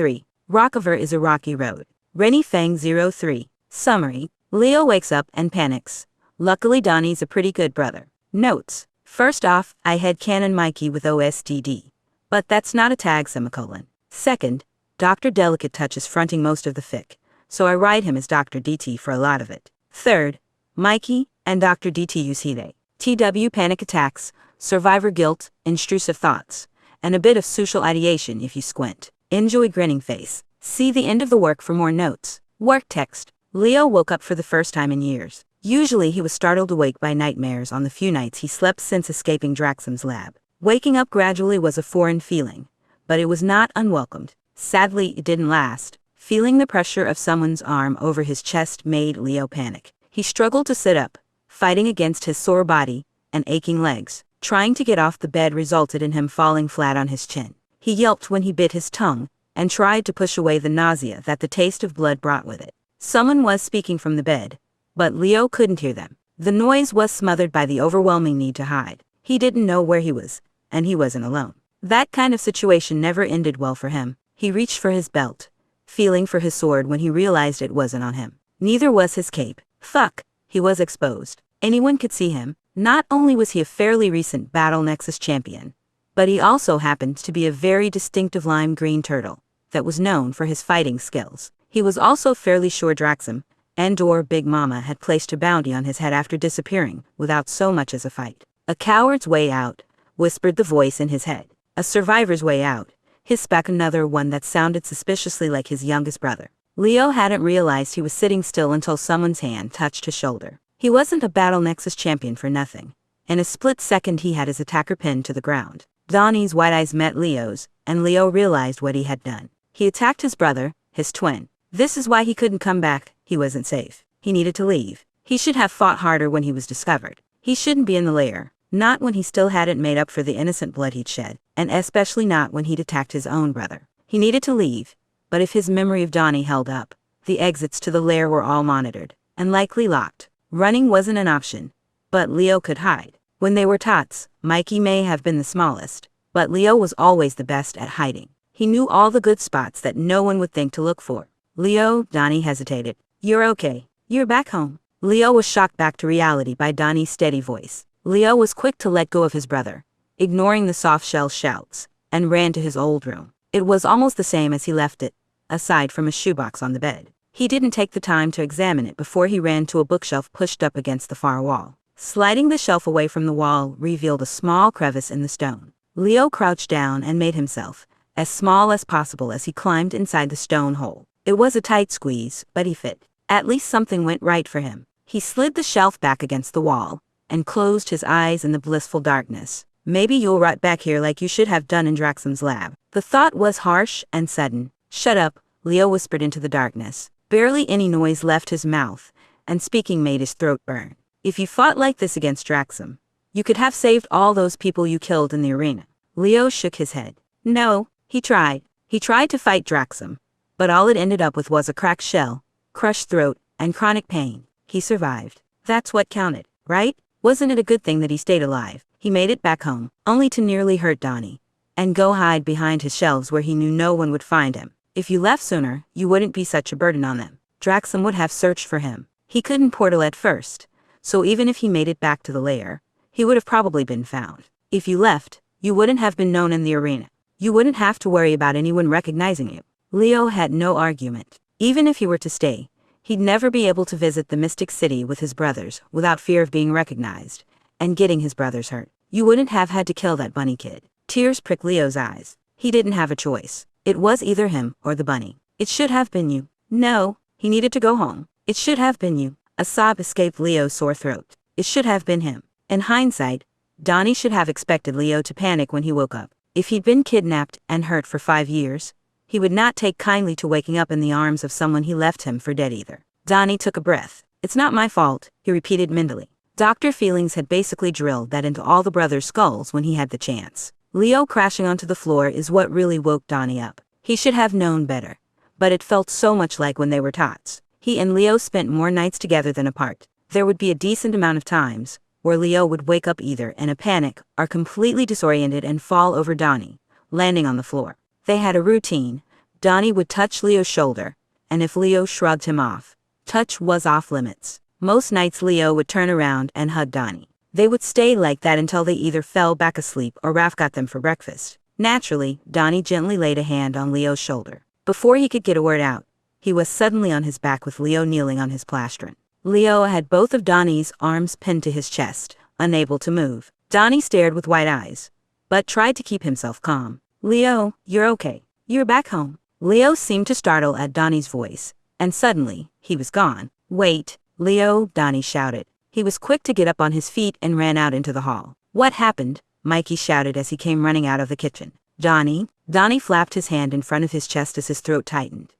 3. Rocover is a rocky road. Rennie Fang 03. Summary. Leo wakes up and panics. Luckily Donnie's a pretty good brother. Notes. First off, I had canon Mikey with OSTD. But that's not a tag semicolon. Second, Dr. Delicate Touch is fronting most of the fic, so I write him as Dr. DT for a lot of it. Third, Mikey and Dr. DT use heat TW panic attacks, survivor guilt, intrusive thoughts, and a bit of social ideation if you squint. Enjoy grinning face. See the end of the work for more notes. Work text. Leo woke up for the first time in years. Usually he was startled awake by nightmares on the few nights he slept since escaping Draxum's lab. Waking up gradually was a foreign feeling, but it was not unwelcomed. Sadly, it didn't last. Feeling the pressure of someone's arm over his chest made Leo panic. He struggled to sit up, fighting against his sore body and aching legs. Trying to get off the bed resulted in him falling flat on his chin. He yelped when he bit his tongue and tried to push away the nausea that the taste of blood brought with it. Someone was speaking from the bed, but Leo couldn't hear them. The noise was smothered by the overwhelming need to hide. He didn't know where he was, and he wasn't alone. That kind of situation never ended well for him. He reached for his belt, feeling for his sword when he realized it wasn't on him. Neither was his cape. Fuck, he was exposed. Anyone could see him. Not only was he a fairly recent Battle Nexus champion, but he also happened to be a very distinctive lime green turtle that was known for his fighting skills. He was also fairly sure Draxum and/or Big Mama had placed a bounty on his head after disappearing without so much as a fight. A coward's way out, whispered the voice in his head. A survivor's way out, hissed back another one that sounded suspiciously like his youngest brother. Leo hadn't realized he was sitting still until someone's hand touched his shoulder. He wasn't a Battle Nexus champion for nothing. In a split second he had his attacker pinned to the ground. Donnie's wide eyes met Leo's, and Leo realized what he had done. He attacked his brother, his twin. This is why he couldn't come back. He wasn't safe. He needed to leave. He should have fought harder when he was discovered. He shouldn't be in the lair. Not when he still hadn't made up for the innocent blood he'd shed, and especially not when he'd attacked his own brother. He needed to leave, but if his memory of Donnie held up, the exits to the lair were all monitored, and likely locked. Running wasn't an option, but Leo could hide. When they were tots, Mikey may have been the smallest, but Leo was always the best at hiding. He knew all the good spots that no one would think to look for. Leo, Donnie hesitated. You're okay. You're back home. Leo was shocked back to reality by Donnie's steady voice. Leo was quick to let go of his brother, ignoring the soft-shell shouts, and ran to his old room. It was almost the same as he left it, aside from a shoebox on the bed. He didn't take the time to examine it before he ran to a bookshelf pushed up against the far wall. Sliding the shelf away from the wall revealed a small crevice in the stone. Leo crouched down and made himself as small as possible as he climbed inside the stone hole. It was a tight squeeze, but he fit. At least something went right for him. He slid the shelf back against the wall and closed his eyes in the blissful darkness. Maybe you'll rot back here like you should have done in Draxum's lab. The thought was harsh and sudden. Shut up, Leo whispered into the darkness. Barely any noise left his mouth, and speaking made his throat burn. If you fought like this against Draxum, you could have saved all those people you killed in the arena. Leo shook his head. No, he tried. He tried to fight Draxum, but all it ended up with was a cracked shell, crushed throat, and chronic pain. He survived. That's what counted, right? Wasn't it a good thing that he stayed alive? He made it back home, only to nearly hurt Donnie, and go hide behind his shelves where he knew no one would find him. If you left sooner, you wouldn't be such a burden on them. Draxum would have searched for him. He couldn't portal at first, so even if he made it back to the lair, he would have probably been found. If you left, you wouldn't have been known in the arena. You wouldn't have to worry about anyone recognizing you. Leo had no argument. Even if he were to stay, he'd never be able to visit the Mystic City with his brothers without fear of being recognized and getting his brothers hurt. You wouldn't have had to kill that bunny kid. Tears pricked Leo's eyes. He didn't have a choice. It was either him or the bunny. It should have been you. No, he needed to go home. It should have been you. A sob escaped Leo's sore throat. It should have been him. In hindsight, Donnie should have expected Leo to panic when he woke up. If he'd been kidnapped and hurt for 5 years, he would not take kindly to waking up in the arms of someone he left him for dead either. Donnie took a breath. It's not my fault, he repeated mentally. Dr. Feelings had basically drilled that into all the brothers' skulls when he had the chance. Leo crashing onto the floor is what really woke Donnie up. He should have known better, but it felt so much like when they were tots. He and Leo spent more nights together than apart. There would be a decent amount of times where Leo would wake up either in a panic or completely disoriented and fall over Donnie, landing on the floor. They had a routine, Donnie would touch Leo's shoulder, and if Leo shrugged him off, touch was off limits. Most nights Leo would turn around and hug Donnie. They would stay like that until they either fell back asleep or Raph got them for breakfast. Naturally, Donnie gently laid a hand on Leo's shoulder. Before he could get a word out, he was suddenly on his back with Leo kneeling on his plastron. Leo had both of Donnie's arms pinned to his chest, unable to move. Donnie stared with wide eyes, but tried to keep himself calm. Leo, you're okay. You're back home. Leo seemed to startle at Donnie's voice, and suddenly, he was gone. Wait, Leo, Donnie shouted. He was quick to get up on his feet and ran out into the hall. What happened? Mikey shouted as he came running out of the kitchen. Donnie flapped his hand in front of his chest as his throat tightened.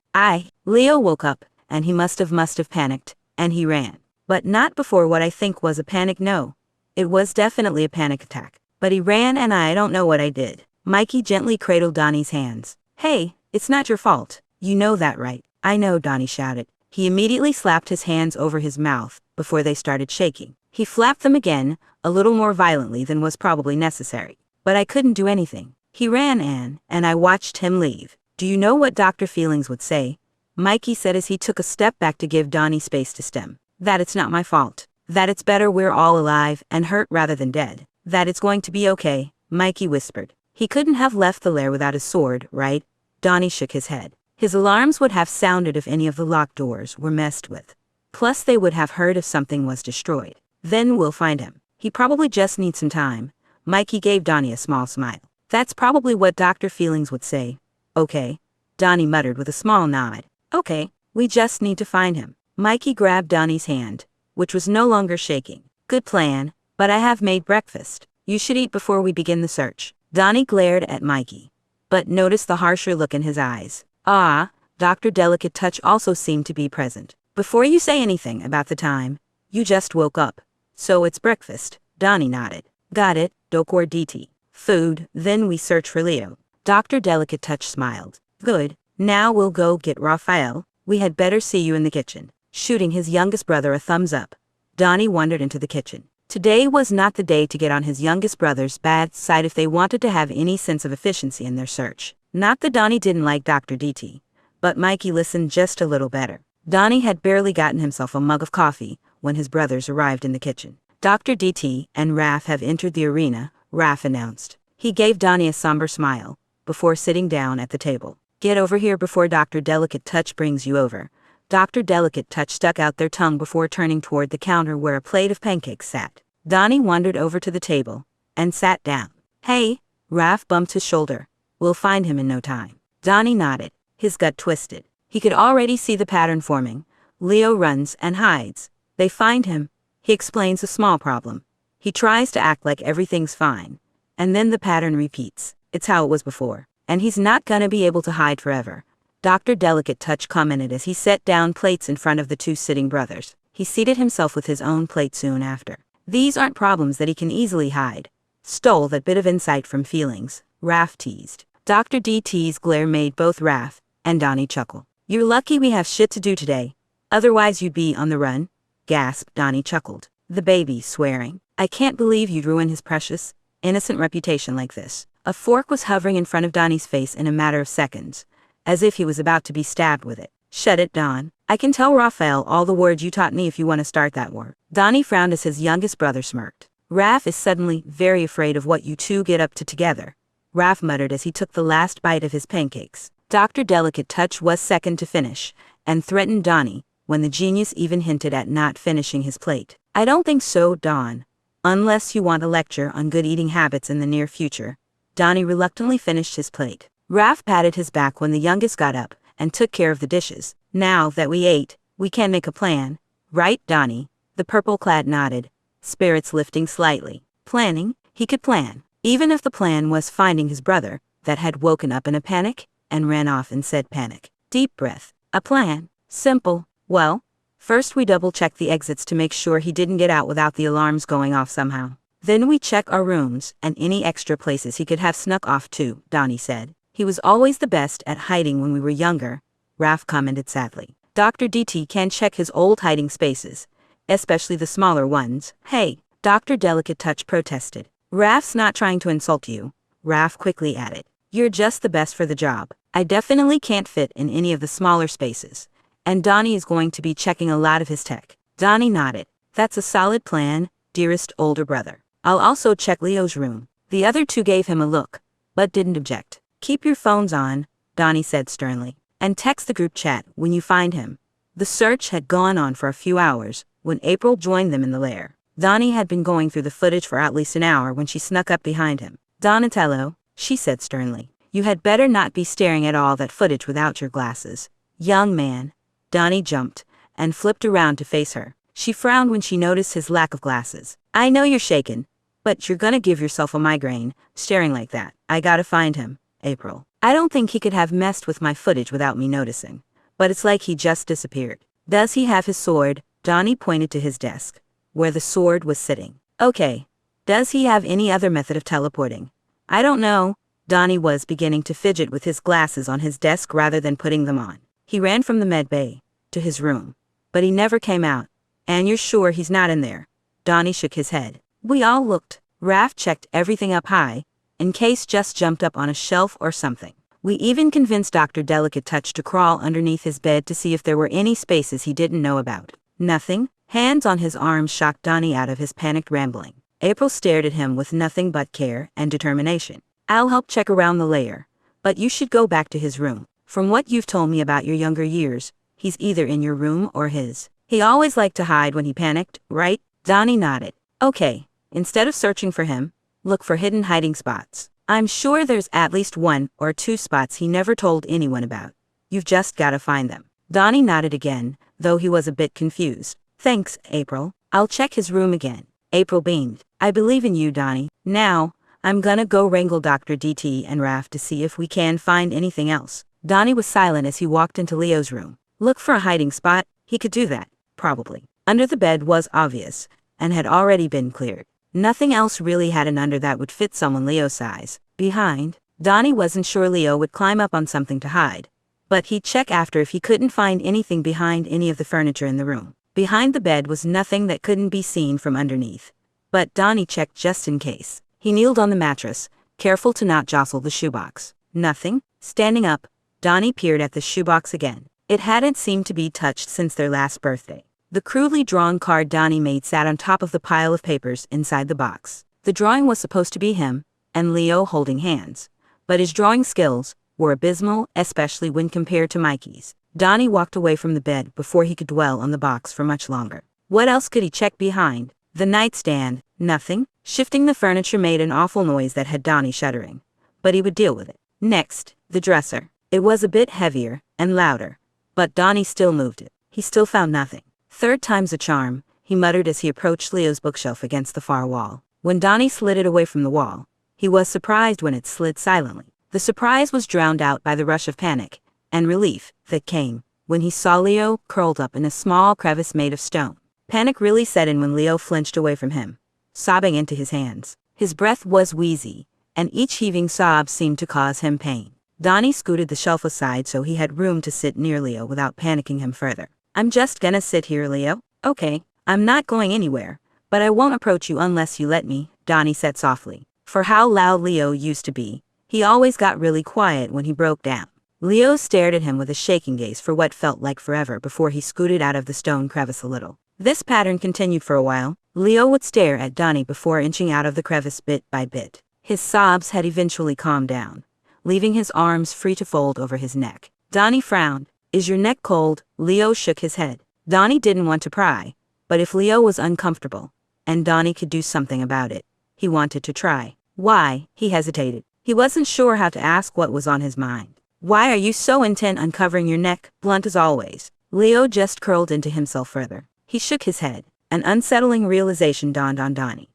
Leo woke up, and he must have panicked, and he ran. But not before what I think was a panic. No. It was definitely a panic attack. But he ran and I don't know what I did. Mikey gently cradled Donnie's hands. Hey, it's not your fault. You know that, right? I know, Donnie shouted. He immediately slapped his hands over his mouth before they started shaking. He flapped them again, a little more violently than was probably necessary. But I couldn't do anything. He ran and I watched him leave. Do you know what Dr. Feelings would say? Mikey said as he took a step back to give Donnie space to stem. That it's not my fault. That it's better we're all alive and hurt rather than dead. That it's going to be okay, Mikey whispered. He couldn't have left the lair without his sword, right? Donnie shook his head. His alarms would have sounded if any of the locked doors were messed with. Plus they would have heard if something was destroyed. Then we'll find him. He probably just needs some time. Mikey gave Donnie a small smile. That's probably what Dr. Feelings would say. Okay, Donnie muttered with a small nod. Okay, we just need to find him. Mikey grabbed Donnie's hand, which was no longer shaking. Good plan, but I have made breakfast. You should eat before we begin the search. Donnie glared at Mikey, but noticed the harsher look in his eyes. Dr. Delicate Touch also seemed to be present. Before you say anything about the time, you just woke up. So it's breakfast. Donnie nodded. Got it, Dokor DT. Food, then we search for Leo. Dr. Delicate Touch smiled. Good, now we'll go get Raphael. We had better see you in the kitchen. Shooting his youngest brother a thumbs up, Donnie wandered into the kitchen. Today was not the day to get on his youngest brother's bad side if they wanted to have any sense of efficiency in their search. Not that Donnie didn't like Dr. DT, but Mikey listened just a little better. Donnie had barely gotten himself a mug of coffee when his brothers arrived in the kitchen. Dr. DT and Raph have entered the arena, Raph announced. He gave Donnie a somber smile before sitting down at the table. Get over here before Dr. Delicate Touch brings you over. Dr. Delicate Touch stuck out their tongue before turning toward the counter where a plate of pancakes sat. Donnie wandered over to the table and sat down. Hey, Raph bumped his shoulder. We'll find him in no time. Donnie nodded, his gut twisted. He could already see the pattern forming. Leo runs and hides. They find him. He explains a small problem. He tries to act like everything's fine. And then the pattern repeats. It's how it was before. And he's not gonna be able to hide forever. Dr. Delicate Touch commented as he set down plates in front of the two sitting brothers. He seated himself with his own plate soon after. These aren't problems that he can easily hide. Stole that bit of insight from Feelings, Raph teased. Dr. DT's glare made both Raph and Donnie chuckle. You're lucky we have shit to do today. Otherwise you'd be on the run, gasped. Donnie chuckled. The baby, swearing. I can't believe you'd ruin his precious, innocent reputation like this. A fork was hovering in front of Donnie's face in a matter of seconds, as if he was about to be stabbed with it. Shut it, Don. I can tell Raphael all the words you taught me if you want to start that war. Donnie frowned as his youngest brother smirked. Raph is suddenly very afraid of what you two get up to together, Raph muttered as he took the last bite of his pancakes. Dr. Delicate Touch was second to finish, and threatened Donnie, when the genius even hinted at not finishing his plate. I don't think so, Don. Unless you want a lecture on good eating habits in the near future. Donnie reluctantly finished his plate. Raph patted his back when the youngest got up and took care of the dishes. Now that we ate, we can make a plan. Right, Donnie? The purple-clad nodded, spirits lifting slightly. Planning? He could plan. Even if the plan was finding his brother, that had woken up in a panic, and ran off and said panic. Deep breath. A plan. Simple. Well, first we double-check the exits to make sure he didn't get out without the alarms going off somehow. Then we check our rooms and any extra places he could have snuck off to, Donnie said. He was always the best at hiding when we were younger, Raph commented sadly. Dr. DT can check his old hiding spaces, especially the smaller ones. Hey, Dr. Delicate Touch protested. Raph's not trying to insult you, Raph quickly added. You're just the best for the job. I definitely can't fit in any of the smaller spaces. And Donnie is going to be checking a lot of his tech. Donnie nodded. That's a solid plan, dearest older brother. I'll also check Leo's room. The other two gave him a look, but didn't object. Keep your phones on, Donnie said sternly, and text the group chat when you find him. The search had gone on for a few hours when April joined them in the lair. Donnie had been going through the footage for at least an hour when she snuck up behind him. Donatello, she said sternly, you had better not be staring at all that footage without your glasses. Young man. Donnie jumped and flipped around to face her. She frowned when she noticed his lack of glasses. I know you're shaken, but you're gonna give yourself a migraine, staring like that. I gotta find him, April. I don't think he could have messed with my footage without me noticing. But it's like he just disappeared. Does he have his sword? Donnie pointed to his desk, where the sword was sitting. Okay. Does he have any other method of teleporting? I don't know. Donnie was beginning to fidget with his glasses on his desk rather than putting them on. He ran from the med bay to his room, but he never came out. And you're sure he's not in there? Donnie shook his head. We all looked. Raph checked everything up high, in case just jumped up on a shelf or something. We even convinced Dr. Delicate Touch to crawl underneath his bed to see if there were any spaces he didn't know about. Nothing? Hands on his arms shocked Donnie out of his panicked rambling. April stared at him with nothing but care and determination. I'll help check around the lair, but you should go back to his room. From what you've told me about your younger years, he's either in your room or his. He always liked to hide when he panicked, right? Donnie nodded. Okay, instead of searching for him, look for hidden hiding spots. I'm sure there's at least 1 or 2 spots he never told anyone about. You've just gotta find them. Donnie nodded again, though he was a bit confused. Thanks, April. I'll check his room again. April beamed. I believe in you, Donnie. Now, I'm gonna go wrangle Dr. DT and Raph to see if we can find anything else. Donnie was silent as he walked into Leo's room. Look for a hiding spot. He could do that. Probably. Under the bed was obvious, and had already been cleared. Nothing else really had an under that would fit someone Leo's size. Behind, Donnie wasn't sure Leo would climb up on something to hide, but he'd check after if he couldn't find anything behind any of the furniture in the room. Behind the bed was nothing that couldn't be seen from underneath, but Donnie checked just in case. He kneeled on the mattress, careful to not jostle the shoebox. Nothing. Standing up, Donnie peered at the shoebox again. It hadn't seemed to be touched since their last birthday. The crudely drawn card Donnie made sat on top of the pile of papers inside the box. The drawing was supposed to be him and Leo holding hands, but his drawing skills were abysmal, especially when compared to Mikey's. Donnie walked away from the bed before he could dwell on the box for much longer. What else could he check behind? The nightstand. Nothing. Shifting the furniture made an awful noise that had Donnie shuddering, but he would deal with it. Next, the dresser. It was a bit heavier and louder, but Donnie still moved it. He still found nothing. Third time's a charm, he muttered as he approached Leo's bookshelf against the far wall. When Donnie slid it away from the wall, he was surprised when it slid silently. The surprise was drowned out by the rush of panic and relief that came when he saw Leo curled up in a small crevice made of stone. Panic really set in when Leo flinched away from him, sobbing into his hands. His breath was wheezy, and each heaving sob seemed to cause him pain. Donnie scooted the shelf aside so he had room to sit near Leo without panicking him further. I'm just gonna sit here, Leo. Okay, I'm not going anywhere, but I won't approach you unless you let me, Donnie said softly. For how loud Leo used to be, he always got really quiet when he broke down. Leo stared at him with a shaking gaze for what felt like forever before he scooted out of the stone crevice a little. This pattern continued for a while. Leo would stare at Donnie before inching out of the crevice bit by bit. His sobs had eventually calmed down, leaving his arms free to fold over his neck. Donnie frowned. Is your neck cold? Leo shook his head. Donnie didn't want to pry, but if Leo was uncomfortable, and Donnie could do something about it, he wanted to try. Why? He hesitated. He wasn't sure how to ask what was on his mind. Why are you so intent on covering your neck, blunt as always? Leo just curled into himself further. He shook his head. An unsettling realization dawned on Donnie.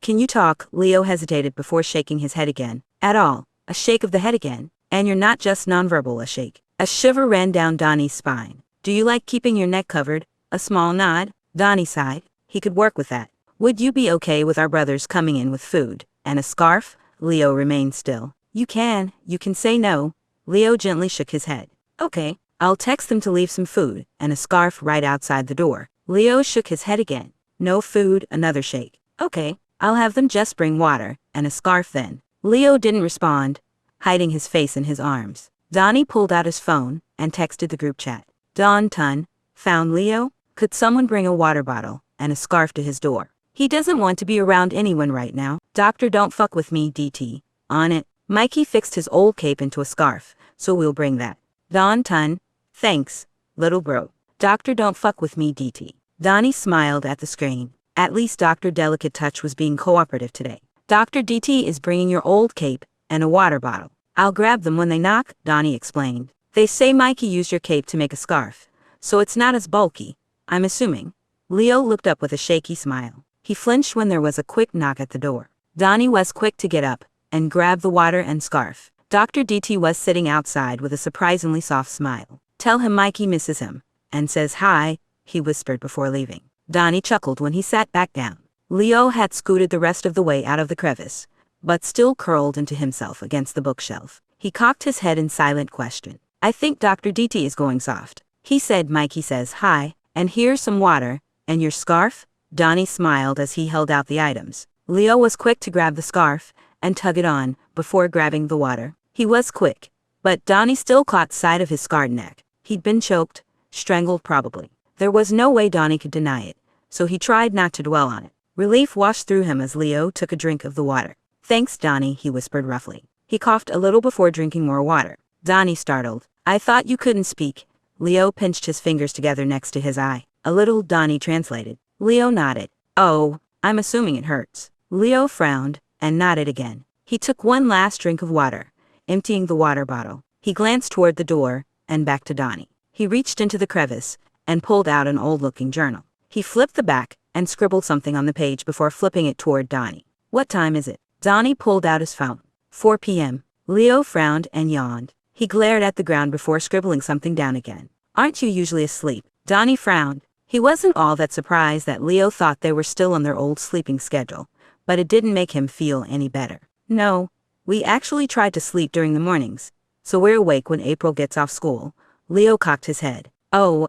Can you talk? Leo hesitated before shaking his head again. At all. A shake of the head again. And you're not just nonverbal, a shake. A shiver ran down Donnie's spine. Do you like keeping your neck covered? A small nod. Donnie sighed. He could work with that. Would you be okay with our brothers coming in with food and a scarf? Leo remained still. You can say no. Leo gently shook his head. Okay, I'll text them to leave some food and a scarf right outside the door. Leo shook his head again. No food, another shake. Okay, I'll have them just bring water and a scarf then. Leo didn't respond, hiding his face in his arms. Donnie pulled out his phone and texted the group chat. Dawn Tun, found Leo? Could someone bring a water bottle and a scarf to his door? He doesn't want to be around anyone right now. Doctor, don't fuck with me, DT. On it. Mikey fixed his old cape into a scarf, so we'll bring that. Dawn Tun, thanks, little bro. Doctor, don't fuck with me, DT. Donnie smiled at the screen. At least Dr. Delicate Touch was being cooperative today. Dr. DT is bringing your old cape and a water bottle. I'll grab them when they knock, Donnie explained. They say Mikey used your cape to make a scarf, so it's not as bulky, I'm assuming. Leo looked up with a shaky smile. He flinched when there was a quick knock at the door. Donnie was quick to get up and grab the water and scarf. Dr. DT was sitting outside with a surprisingly soft smile. Tell him Mikey misses him and says hi, he whispered before leaving. Donnie chuckled when he sat back down. Leo had scooted the rest of the way out of the crevice, but still curled into himself against the bookshelf. He cocked his head in silent question. I think Dr. DT is going soft. He said Mikey says hi, and here's some water, and your scarf? Donnie smiled as he held out the items. Leo was quick to grab the scarf and tug it on before grabbing the water. He was quick, but Donnie still caught sight of his scarred neck. He'd been choked, strangled probably. There was no way Donnie could deny it, so he tried not to dwell on it. Relief washed through him as Leo took a drink of the water. Thanks, Donnie, he whispered roughly. He coughed a little before drinking more water. Donnie startled. I thought you couldn't speak. Leo pinched his fingers together next to his eye. A little, Donnie translated. Leo nodded. Oh, I'm assuming it hurts. Leo frowned and nodded again. He took one last drink of water, emptying the water bottle. He glanced toward the door and back to Donnie. He reached into the crevice and pulled out an old-looking journal. He flipped the back and scribbled something on the page before flipping it toward Donnie. What time is it? Donnie pulled out his phone. 4 p.m. Leo frowned and yawned. He glared at the ground before scribbling something down again. Aren't you usually asleep? Donnie frowned. He wasn't all that surprised that Leo thought they were still on their old sleeping schedule, but it didn't make him feel any better. No, we actually tried to sleep during the mornings, so we're awake when April gets off school. Leo cocked his head. Oh,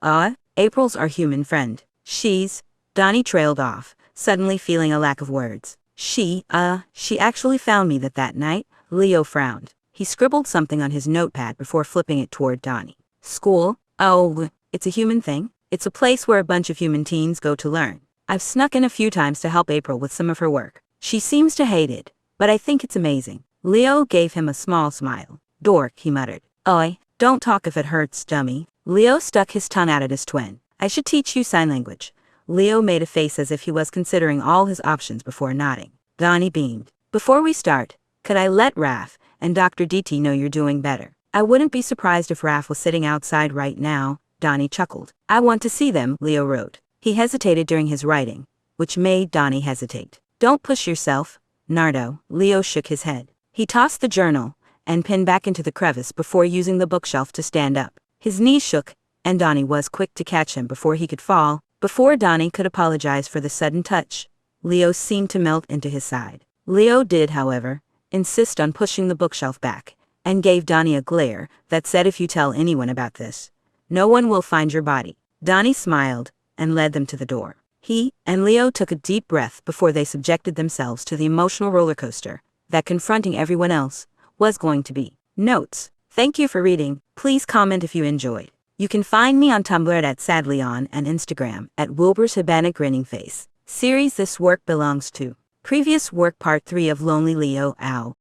April's our human friend. She's... Donnie trailed off, suddenly feeling a lack of words. She actually found me that night. Leo frowned. He scribbled something on his notepad before flipping it toward Donnie. School? Oh, it's a human thing. It's a place where a bunch of human teens go to learn. I've snuck in a few times to help April with some of her work. She seems to hate it, but I think it's amazing. Leo gave him a small smile. Dork, he muttered. Oi, don't talk if it hurts, dummy. Leo stuck his tongue out at his twin. I should teach you sign language. Leo made a face as if he was considering all his options before nodding. Donnie beamed. Before we start, could I let Raph and Dr. DT know you're doing better? I wouldn't be surprised if Raph was sitting outside right now, Donnie chuckled. I want to see them, Leo wrote. He hesitated during his writing, which made Donnie hesitate. Don't push yourself, Nardo. Leo shook his head. He tossed the journal and pinned back into the crevice before using the bookshelf to stand up. His knees shook, and Donnie was quick to catch him before he could fall. Before Donnie could apologize for the sudden touch, Leo seemed to melt into his side. Leo did, however, insist on pushing the bookshelf back, and gave Donnie a glare that said if you tell anyone about this, no one will find your body. Donnie smiled and led them to the door. He and Leo took a deep breath before they subjected themselves to the emotional roller coaster that confronting everyone else was going to be. Notes. Thank you for reading. Please comment if you enjoyed. You can find me on Tumblr at SadlyOn and Instagram at Wilbur's Habana Grinning Face. Series this work belongs to. Previous work part 3 of Lonely Leo, Ow.